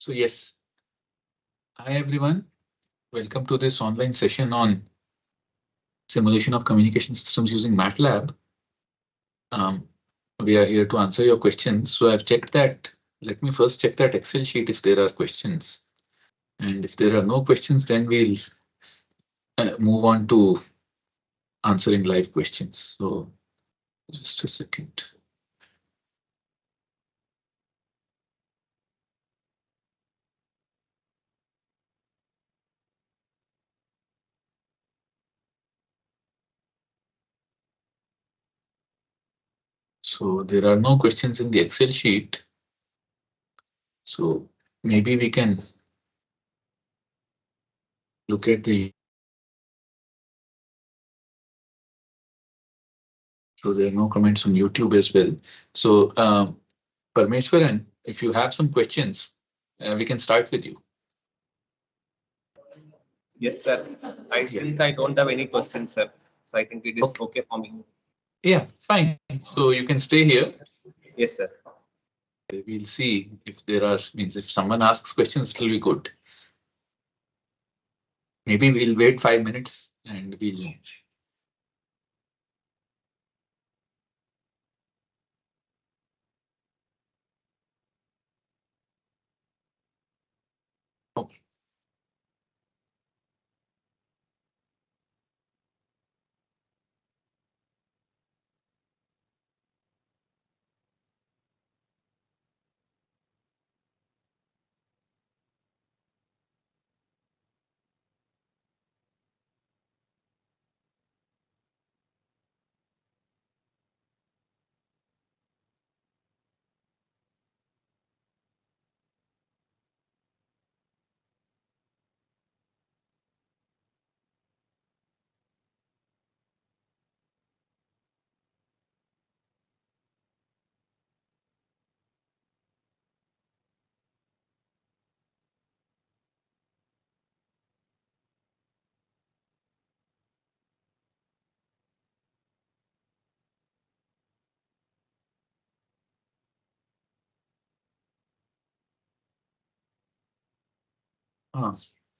So yes, hi everyone. Welcome to this online session on simulation of communication systems using MATLAB. We are here to answer your questions. So I've checked that. Let me first check that Excel sheet if there are questions. And if there are no questions, then we'll move on to answering live questions. So just a second. So there are no questions in the Excel sheet. So maybe we can look at the. So there are no comments on YouTube as well. So Parmeshwaran, if you have some questions, we can start with you. Yes, sir. I think I don't have any questions, sir. So I think it is okay for me. Yeah, fine. So you can stay here. Yes, sir. We'll see if there are, means if someone asks questions, it will be good. Maybe we'll wait 5 minutes and we'll. Okay.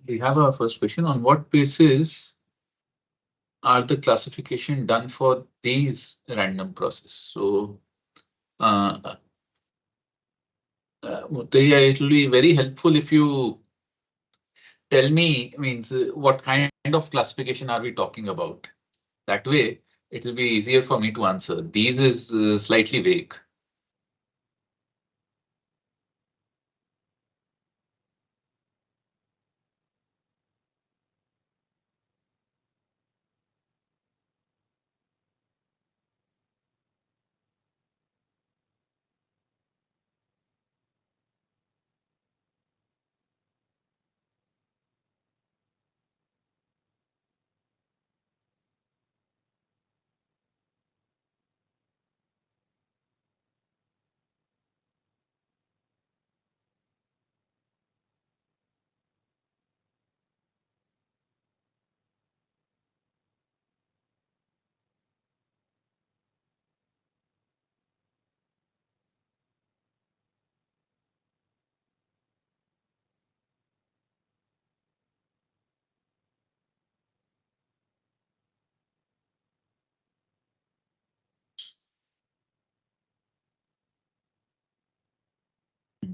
We have our first question. On what basis are the classification done for these random process? So it will be very helpful if you tell me, means what kind of classification are we talking about? That way, it will be easier for me to answer. These is slightly vague.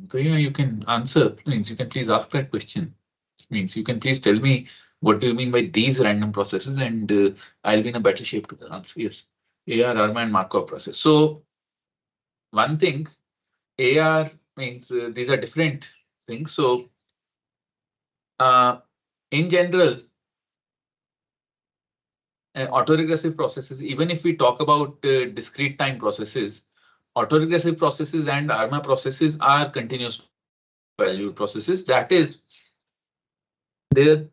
So yeah, you can answer, means you can please ask that question. Means you can please tell me what do you mean by these random processes, and I'll be in a better shape to answer. Yes, AR, ARMA and Markov process. So one thing, AR means these are different things. So in general, autoregressive processes, even if we talk about discrete time processes, autoregressive processes and ARMA processes are continuous value processes. That is, there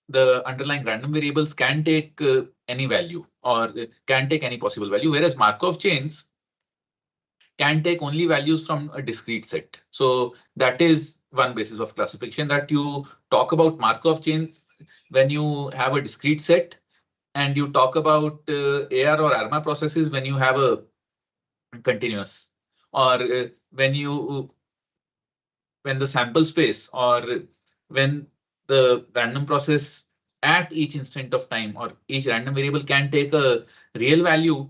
the underlying random variables can take any value or can take any possible value, whereas Markov chains can take only values from a discrete set. So that is one basis of classification, that you talk about Markov chains when you have a discrete set, and you talk about AR or ARMA processes when you have a continuous, or when you when the sample space or when the random process at each instant of time or each random variable can take a real value,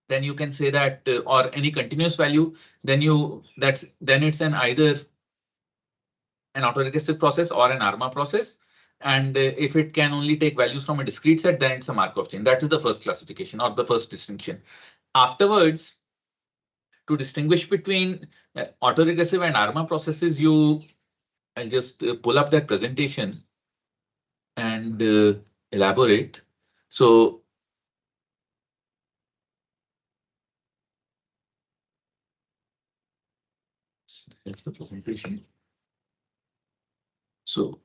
then you can say that or any continuous value, then it's an either an autoregressive process or an ARMA process. And if it can only take values from a discrete set, then it's a Markov chain. That is the first classification or the first distinction. Afterwards, to distinguish between autoregressive and ARMA processes, I'll just pull up that presentation and elaborate. So that's the presentation. So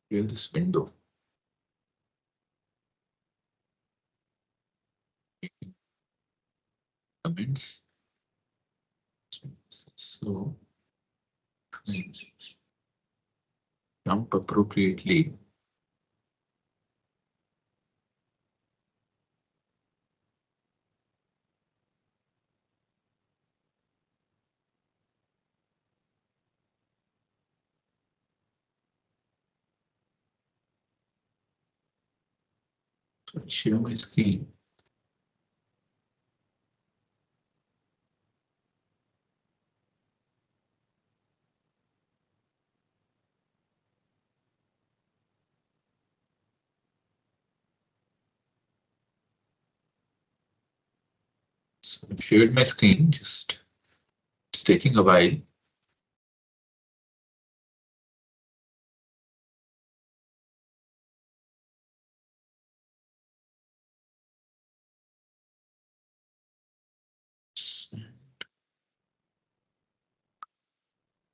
here this window. Comments. So jump appropriately. So share my screen. So I've shared my screen, just it's taking a while.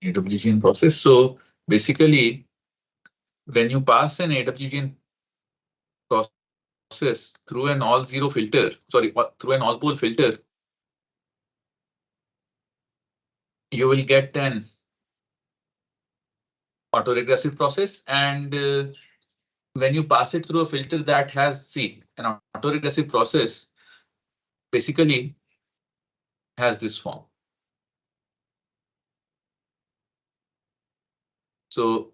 AWGN process. So basically, when you pass an AWGN process through an all zero filter, through an all pole filter, you will get an autoregressive process. And when you pass it through a filter that has, an autoregressive process basically has this form. So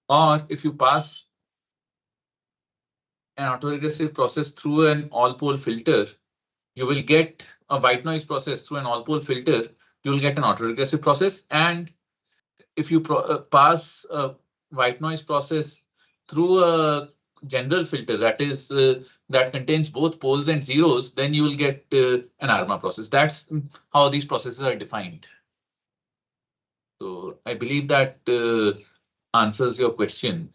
or if you pass an autoregressive process through an all pole filter, you will get a white noise process through an all pole filter, you will get an autoregressive process. And if you pass a white noise process through a general filter that contains both poles and zeros, then you will get an ARMA process. That's how these processes are defined. So I believe that answers your question.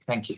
Thank you.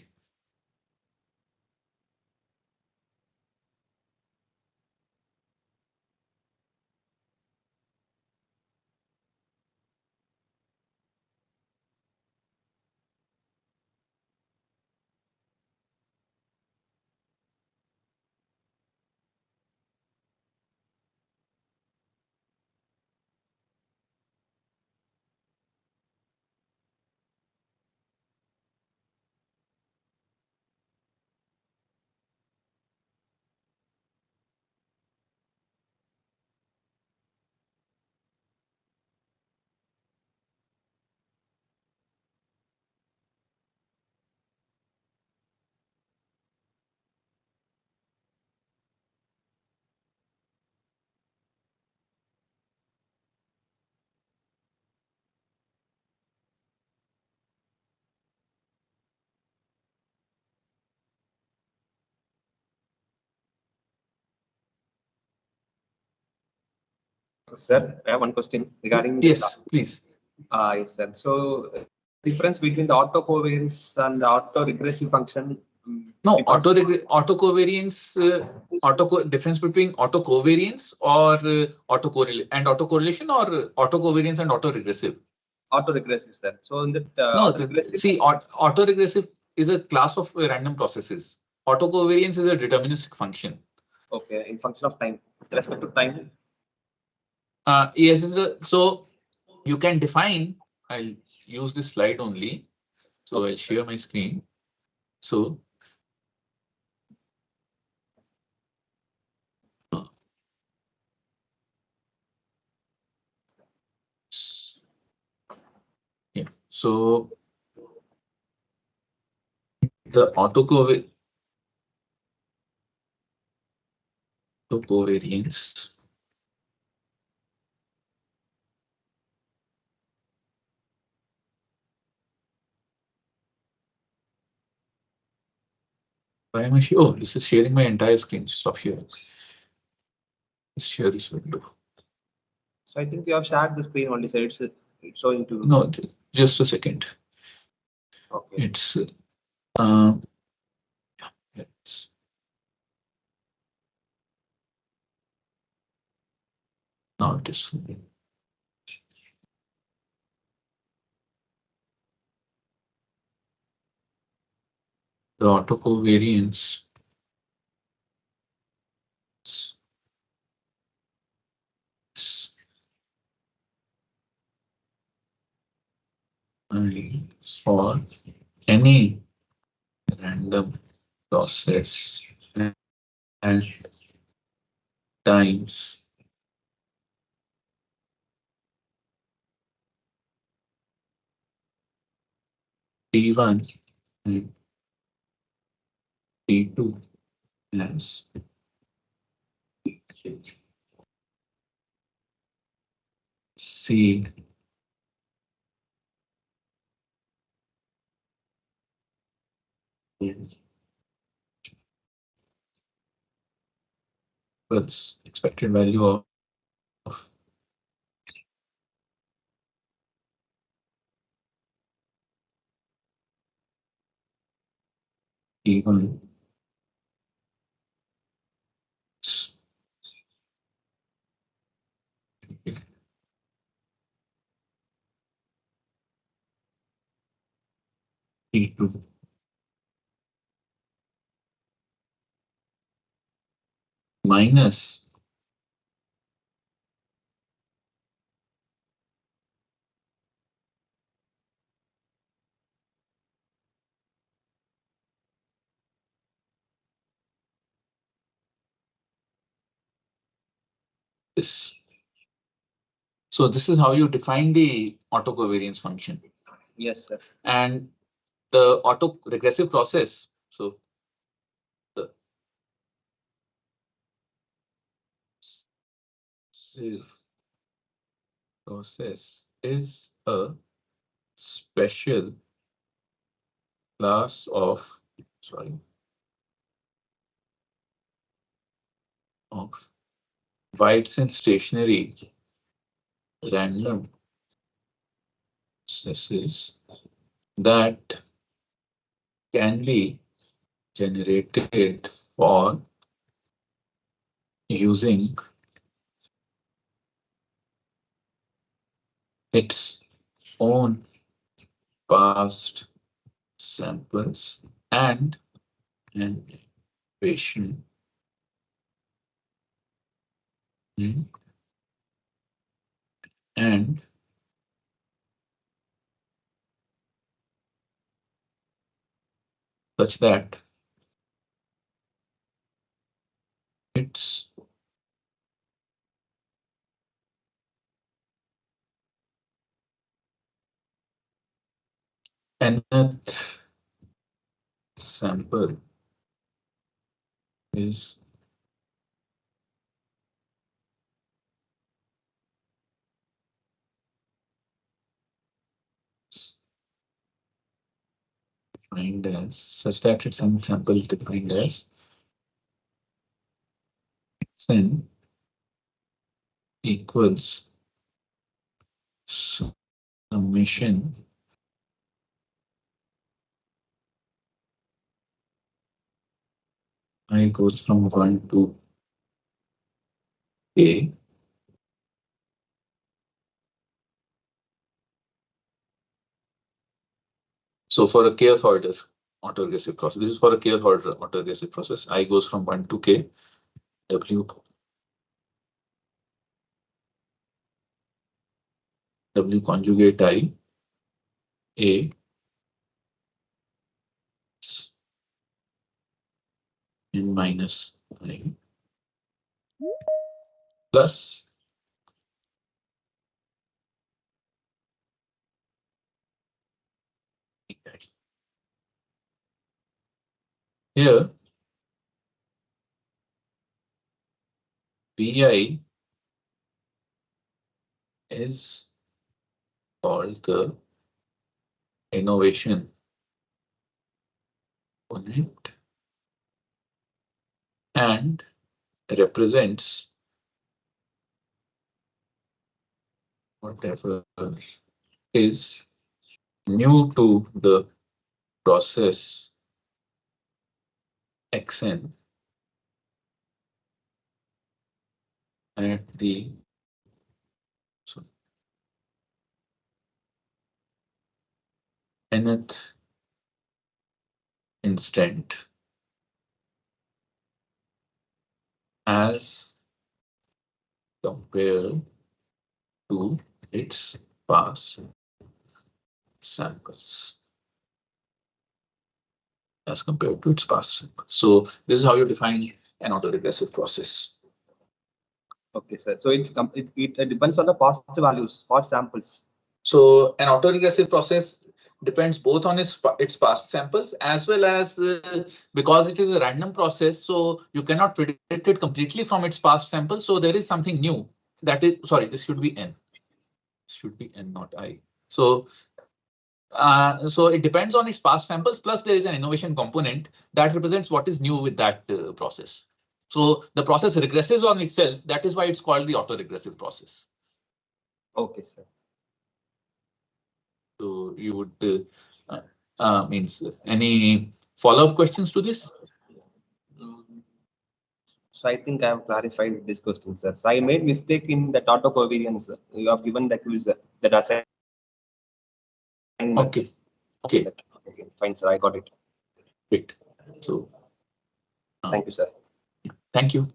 Sir, I have one question regarding Yes, please. Yes, sir. So difference between the autocovariance and the autoregressive function. No, because autocovariance, difference between autocovariance or autocorrelation or autocovariance and autoregressive. autoregressive, sir. So in that No, autoregressive, see, autoregressive is a class of random processes. Autocovariance is a deterministic function. okay, in function of time, with respect to time. Yes, so you can define. I'll use this slide only. So I'll share my screen. So yeah, so the autocovariance. Why am I oh, this is sharing my entire screen. Stop here. Let's share this window. So I think you have shared the screen only, so it's showing to. No, just a second. Okay. It's it's now it is. The autocovariance for any random process and times T1 and T2 as C equals expected value of T1 T2 minus this. So this is how you define the autocovariance function. Yes, sir. And the autoregressive process. So the process is a special class of Whiteson stationary random processes that can be generated for using its own past samples and an equation and such that its nth sample is defined as such that its nth sample is defined as xn equals summation I goes from 1 to A. So for a kth order autoregressive process, this is for a kth order autoregressive process. I goes from 1 to K. W conjugate I A n minus I plus AI. Here BI is called the innovation component and represents whatever is new to the process xn at the nth instant as compared to its past samples. As compared to its past samples. So this is how you define an autoregressive process. Okay, sir. So it depends on the past values, past samples. So an autoregressive process depends both on its past samples as well as because it is a random process, so you cannot predict it completely from its past samples. So there is something new that is, sorry, this should be n. Should be n, not I. So it depends on its past samples, plus there is an innovation component that represents what is new with that process. So the process regresses on itself. That is why it's called the autoregressive process. Okay, sir. So you would means any follow-up questions to this? So I think I have clarified this question, sir. So I made mistake in the auto covariance. You have given the quiz that assignment. Okay. Okay. Okay, fine, sir. I got it. Great. So thank you, sir. Thank you.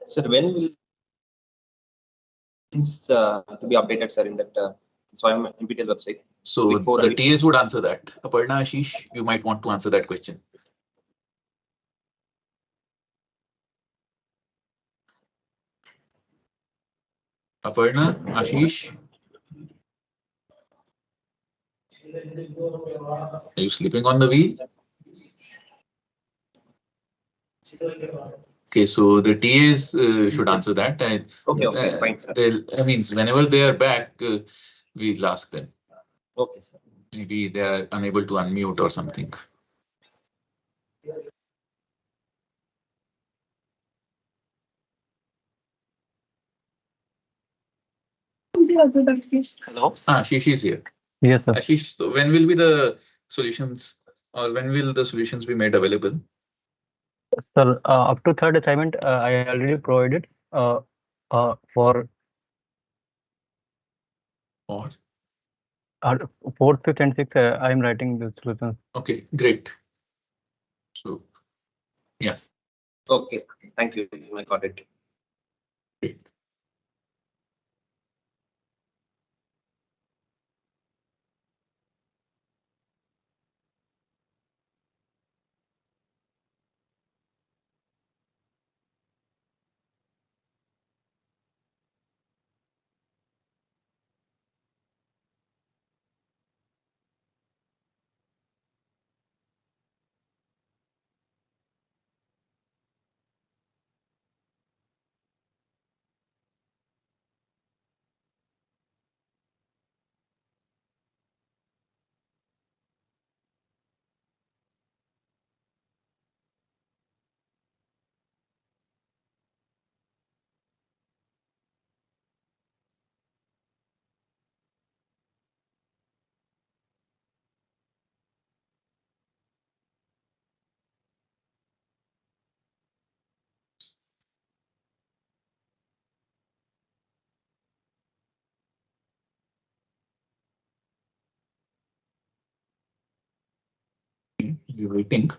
Sir, when will to be updated, sir, in that SWAYAM NPTEL website? So the TAs would answer that. Aparna, Ashish, you might want to answer that question. Aparna, Ashish. Are you sleeping on the wheel? Okay, so the TAs should answer that. Okay, fine, sir. I mean, whenever they are back, we'll ask them. Okay, sir. Maybe they are unable to unmute or something. Hello. Ashish is here. Yes, sir. Ashish, so when will be the solutions, or when will the solutions be made available? Sir, up to third assignment, I already provided for. Or Fourth, fifth, and sixth, I am writing the solutions. Okay, great. So, yeah. Okay, thank you. I got it. Great. You're waiting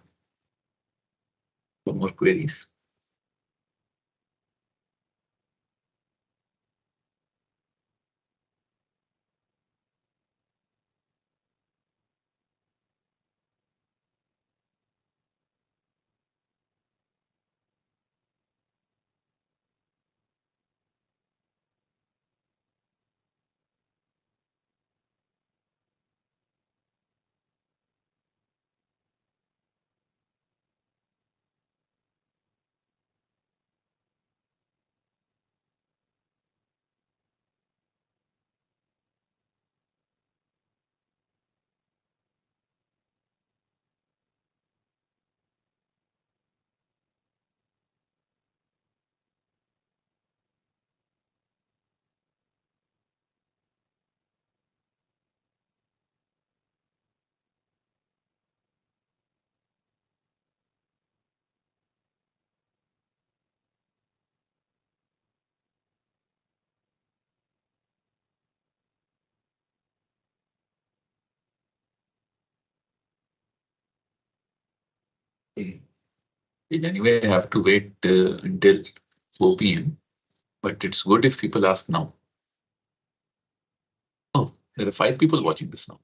for more queries. Anyway, I have to wait until 4 p.m. But it's good if people ask now. Oh, there are 5 people watching this now.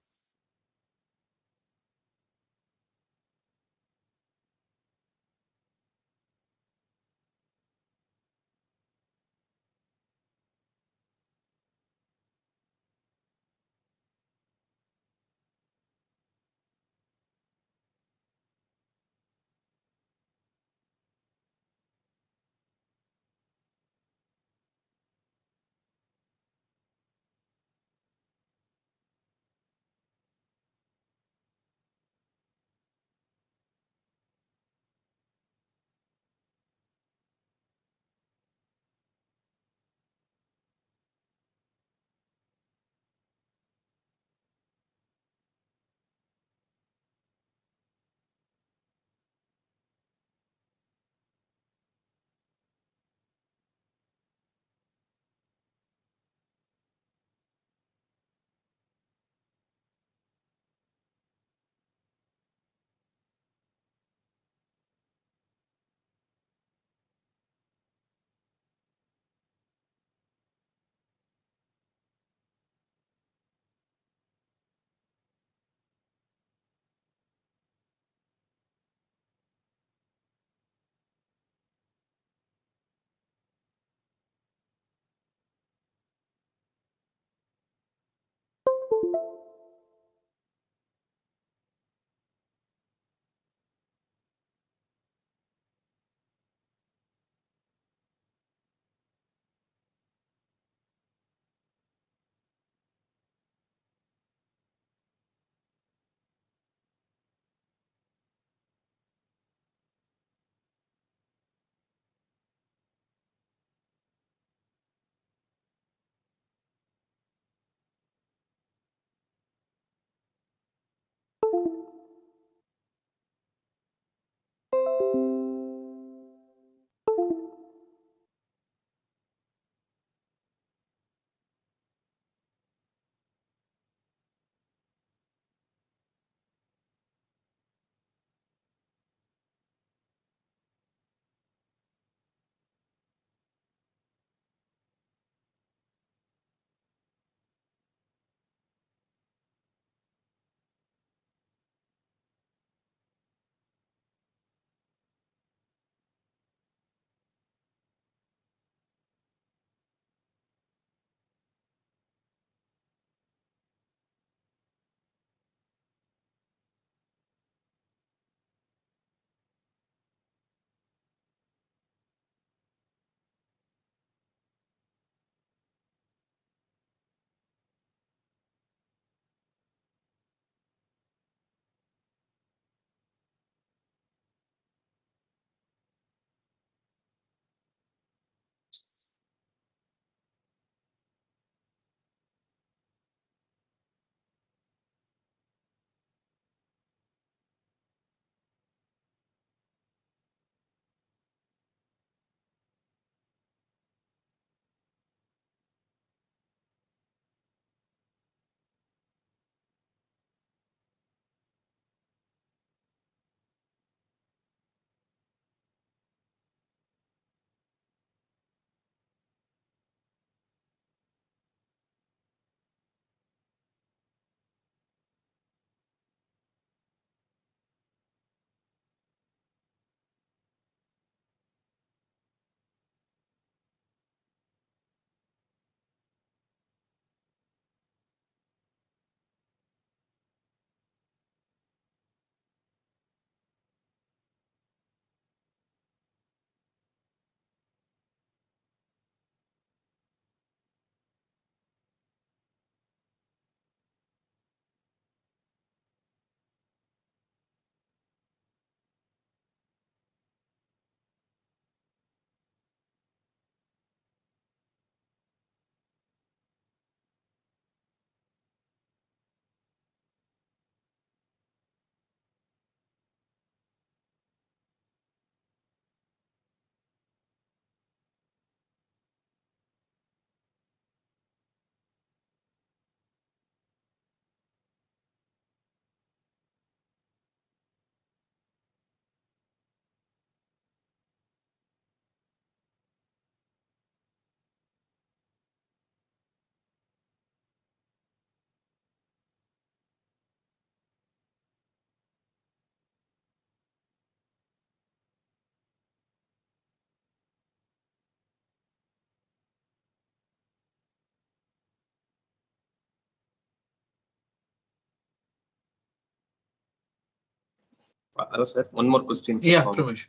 Hello, sir. One more question. Sir, Yeah, from- Pramesh,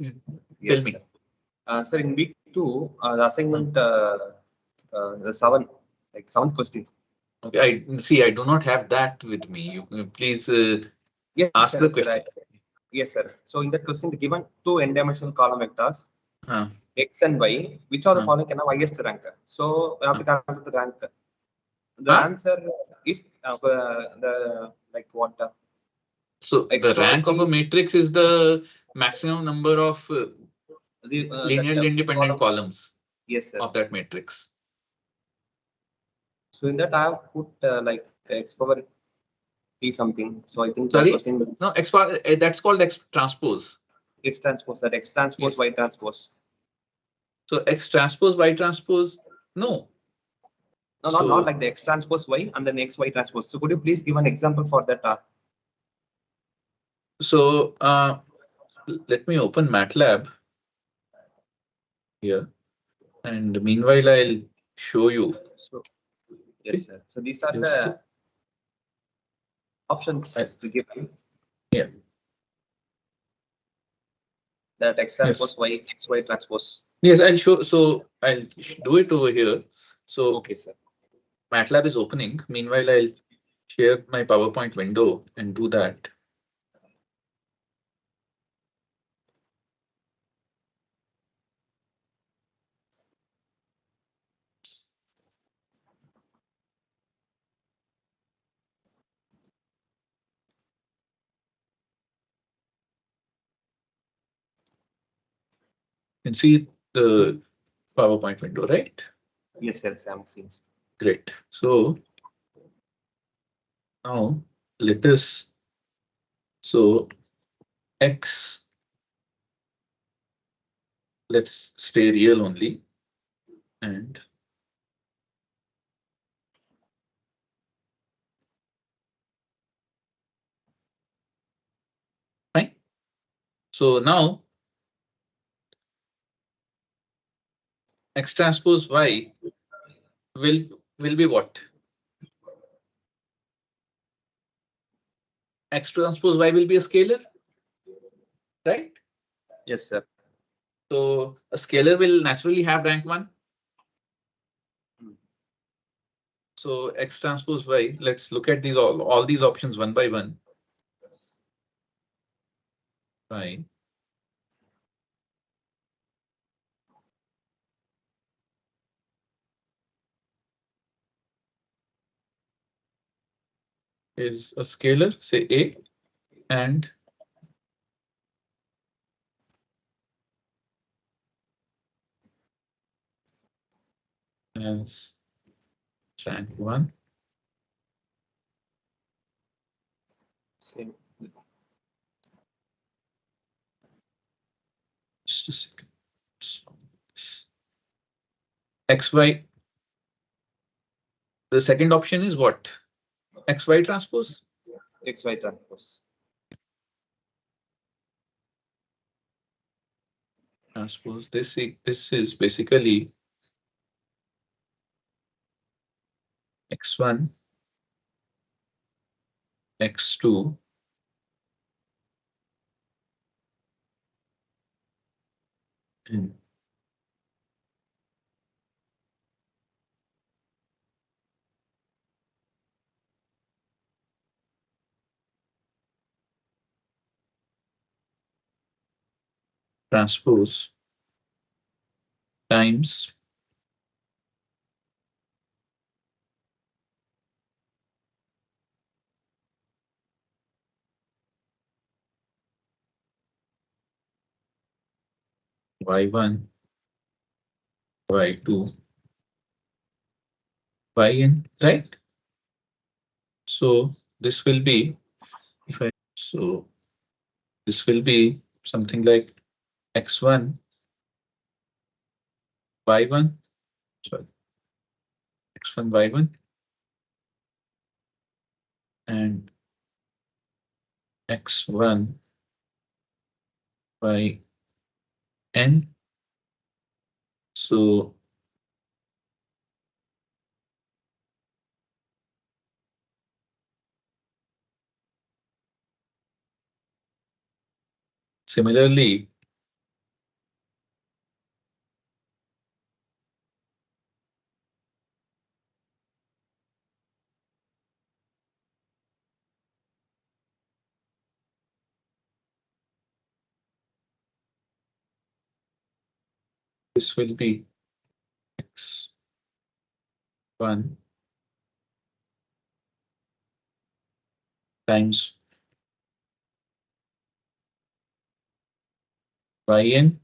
Yes, tell me. sir. Sir, in week 2, the assignment, the seventh question. Okay, I do not have that with me. You please Yes, ask sir, the sir, question. yes, sir. So in that question, given two n-dimensional column vectors, Huh. X and Y, which are the Huh. following can have highest rank? So we have to calculate the rank. The Huh? answer is the like what? So X the power rank of a p matrix is the maximum number of linearly independent column. columns Yes, sir. of that matrix. So in that I have put like X power p something. So I think that Sorry, question no, that's called X transpose. X transpose, that X transpose, Yes. Y transpose. So X transpose, Y transpose, no. No, So, not like the X transpose Y and then X Y transpose. So could you please give an example for that? So let me open MATLAB here, and meanwhile I'll show you. So yes, sir. So these are Just the options to give you. Yeah. That X transpose Yes. Y, X Y transpose. Yes, I'll show. So I'll do it over here. So Okay, sir. MATLAB is opening. Meanwhile, I'll share my PowerPoint window and do that. You can see the PowerPoint window, right? Yes, sir. Sam seems. Great. So now let us. So X. Let's stay real only. And fine. So now X transpose Y will be what? X transpose Y will be a scalar, right? Yes, sir. So a scalar will naturally have rank 1. So X transpose Y, let's look at these all these options one by one. Fine. Is a scalar, say A, and as rank 1. Same. Just a second. XY. The second option is what? XY transpose? X Y transpose. Transpose. This is basically X1, X2, and transpose times Y1, Y2, Yn, right? So this will be, this will be something like X1, Y1, sorry, X1, Y1, and X1, Yn. So Similarly, this will be x1 times yn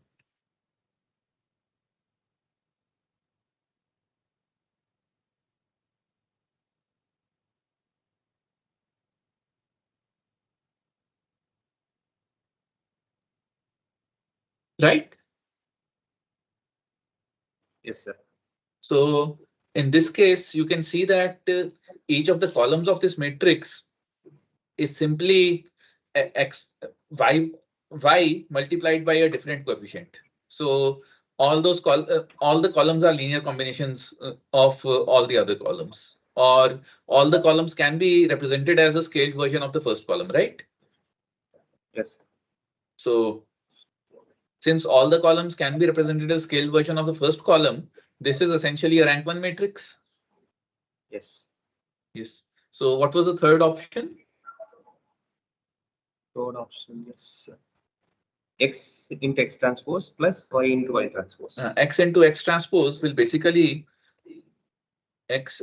right? Yes, sir. So in this case, you can see that each of the columns of this matrix is simply y multiplied by a different coefficient. So all the columns are linear combinations of all the other columns, or all the columns can be represented as a scaled version of the first column, right? Yes. So since all the columns can be represented as scaled version of the first column, this is essentially a rank 1 matrix. Yes. Yes. So what was the third option? Third option, yes. X into X transpose plus Y into Y transpose. X into X transpose will basically X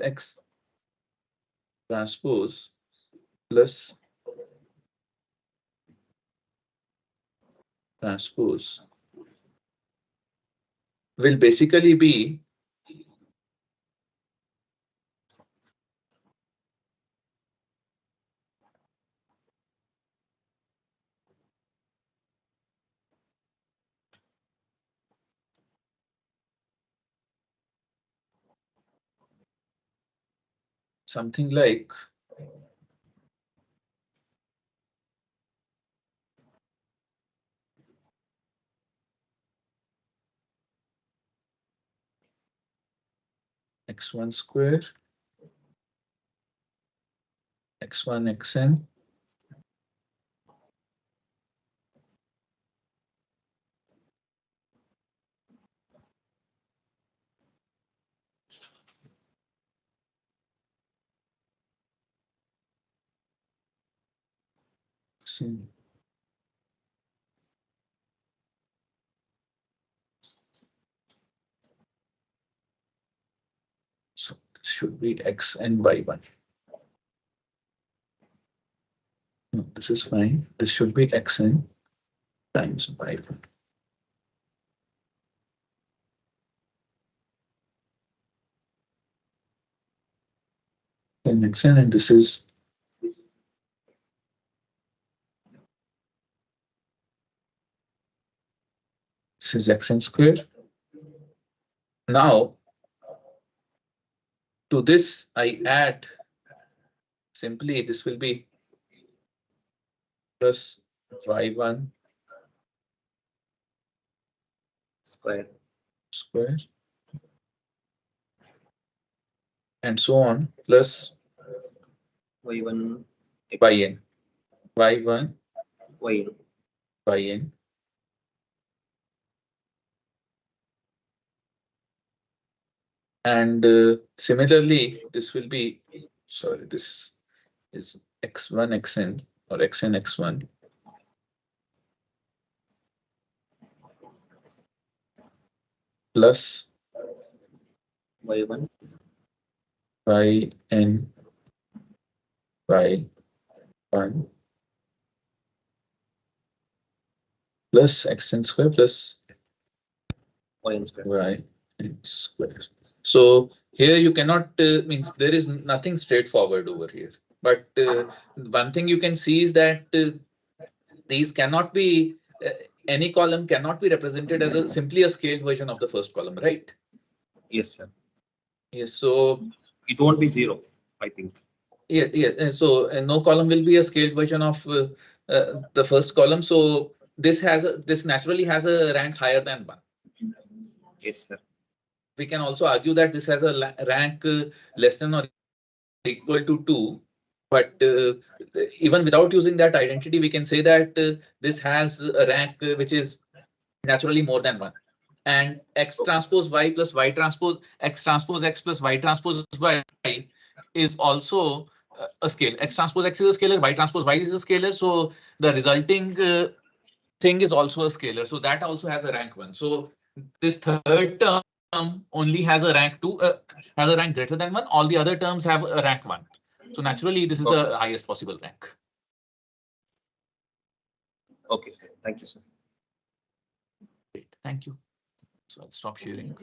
transpose plus transpose will basically be something like x1 square x1 xn so this should be x and y1. No, this is fine. This should be xn times y1. And xn, and this is xn square. Now to this I add simply this will be plus y1 Square. and so on plus Y1 yn y1 yn and similarly this will be, sorry, this is x1 xn or xn x1 plus Y1 yn y1 plus xn square plus yn square. yn square. So here you cannot means there is nothing straightforward over here. But one thing you can see is that these cannot be any column cannot be represented as simply a scaled version of the first column, right? Yes, sir. Yes. So it won't be 0, I think. Yeah. So no column will be a scaled version of the first column. So this naturally has a rank higher than 1. Yes, sir. We can also argue that this has a rank less than or equal to 2. But even without using that identity, we can say that this has a rank which is naturally more than 1. And x transpose y plus y transpose x transpose x plus y transpose y is also a scale. X transpose x is a scalar, y transpose y is a scalar. So the resulting thing is also a scalar. So that also has a rank 1. So this third term only has a rank 2, has a rank greater than 1. All the other terms have a rank 1. So naturally, this is the highest possible rank. Okay, sir. Thank you, sir. Great. Thank you. So I'll stop sharing.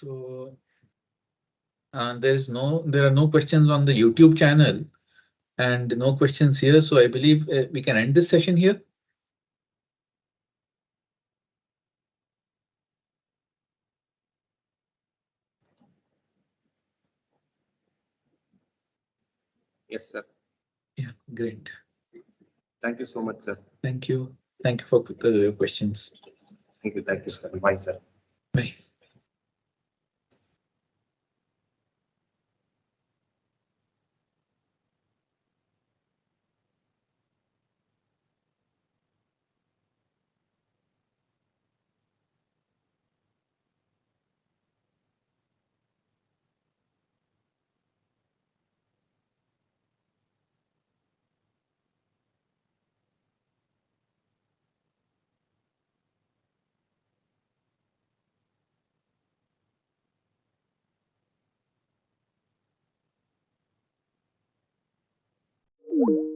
So there are no questions on the YouTube channel and no questions here. So I believe we can end this session here. Yes, sir. Yeah, great. Thank you so much, sir. Thank you. Thank you for your questions. Thank you, sir. Bye, sir. Bye. you